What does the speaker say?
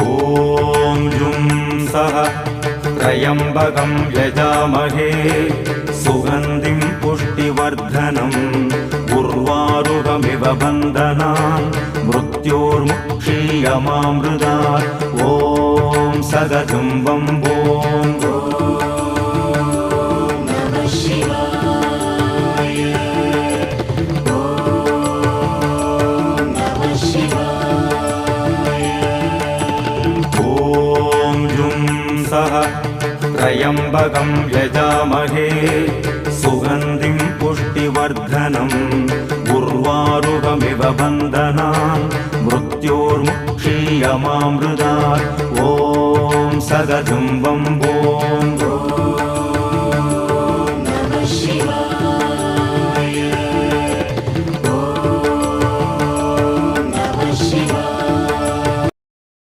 ॐ जुं सः त्र्यम्बकं यजामहे सुगन्धिं पुष्टिवर्धनम् उर्वारुकमिव बन्धनान् मृत्योर्मुक्षीयमामृतात् ॐ सगजुम्बं ॐ त्र्यम्बकं यजामहे सुगन्धिं पुष्टिवर्धनम् उर्वारुकमिव बन्धनान् मृत्योर्मुक्षीयमामृतात् ॐ सगजुम्बं